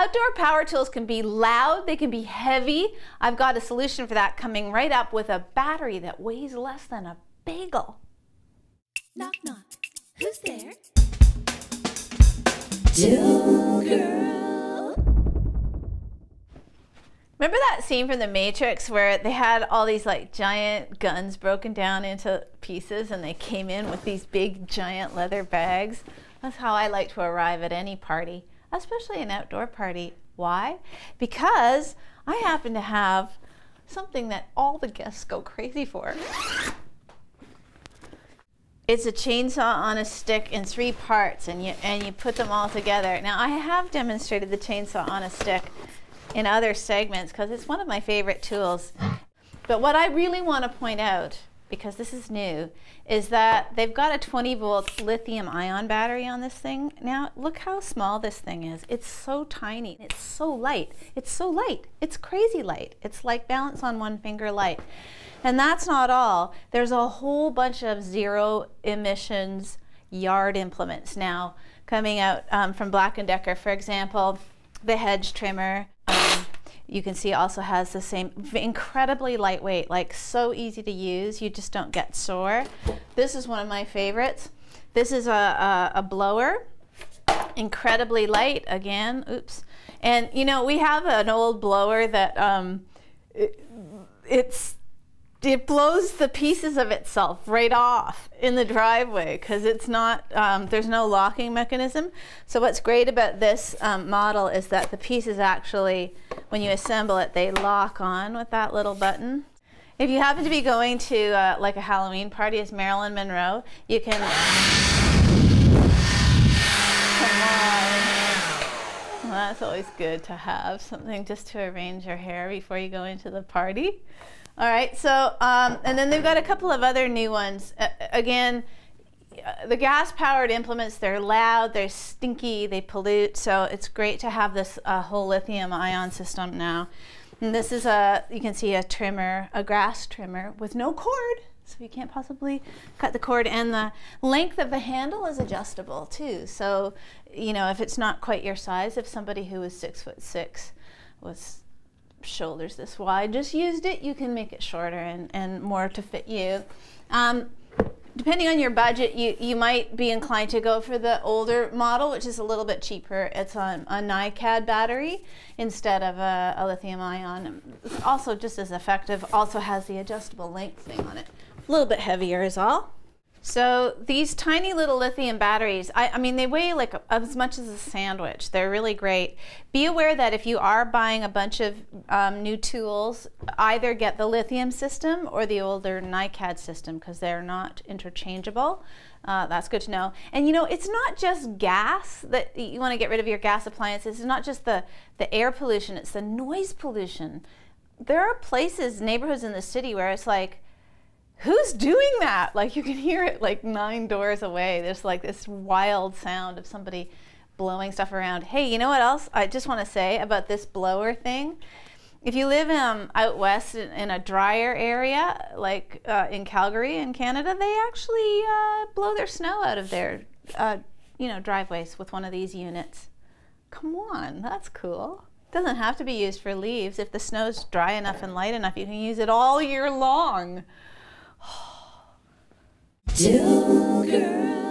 Outdoor power tools can be loud, they can be heavy. I've got a solution for that coming right up with a battery that weighs less than a bagel. Knock, knock. Who's there? ToolGirl. Remember that scene from The Matrix where they had all these like giant guns broken down into pieces and they came in with these big giant leather bags? That's how I like to arrive at any party, especially an outdoor party. Why? Because I happen to have something that all the guests go crazy for. It's a chainsaw on a stick in 3 parts, and you put them all together. Now, I have demonstrated the chainsaw on a stick in other segments because it's one of my favorite tools. But what I really want to point out, because this is new, is that they've got a 20-volt lithium-ion battery on this thing. Now, look how small this thing is. It's so tiny. It's so light. It's so light. It's crazy light. It's like balance on one finger light. And that's not all. There's a whole bunch of zero emissions yard implements now coming out from Black & Decker. For example, the hedge trimmer. You can see also has the same incredibly lightweight, like so easy to use, you just don't get sore. This is one of my favorites. This is a blower, incredibly light again, oops. And you know, we have an old blower that it blows the pieces of itself right off in the driveway because it's not, there's no locking mechanism. So what's great about this model is that the pieces actually, when you assemble it, they lock on with that little button. If you happen to be going to like a Halloween party as Marilyn Monroe, you can, come on. Well, that's always good to have something just to arrange your hair before you go into the party. All right, so, and then they've got a couple of other new ones. Again, the gas-powered implements, they're loud, they're stinky, they pollute, so it's great to have this whole lithium-ion system now. And this is you can see a trimmer, a grass trimmer with no cord, so you can't possibly cut the cord, and the length of the handle is adjustable too. So, you know, if it's not quite your size, if somebody who was 6'6" was shoulders this wide, just used it, you can make it shorter and more to fit you. Depending on your budget, you might be inclined to go for the older model, which is a little bit cheaper. It's on a NiCad battery instead of a lithium ion. It's also just as effective, also has the adjustable length thing on it. A little bit heavier is all. So these tiny little lithium batteries, I mean, they weigh like as much as a sandwich. They're really great. Be aware that if you are buying a bunch of new tools, either get the lithium system or the older NiCad system because they're not interchangeable. That's good to know. And you know, it's not just gas that you want to get rid of your gas appliances. It's not just the air pollution, it's the noise pollution. There are places, neighborhoods in the city where it's like, who's doing that? Like you can hear it like 9 doors away. There's like this wild sound of somebody blowing stuff around. Hey, you know what else I just want to say about this blower thing? If you live out west in a drier area, like in Calgary in Canada, they actually blow their snow out of their you know, driveways with one of these units. Come on, that's cool. Doesn't have to be used for leaves. If the snow's dry enough and light enough, you can use it all year long. ToolGirl.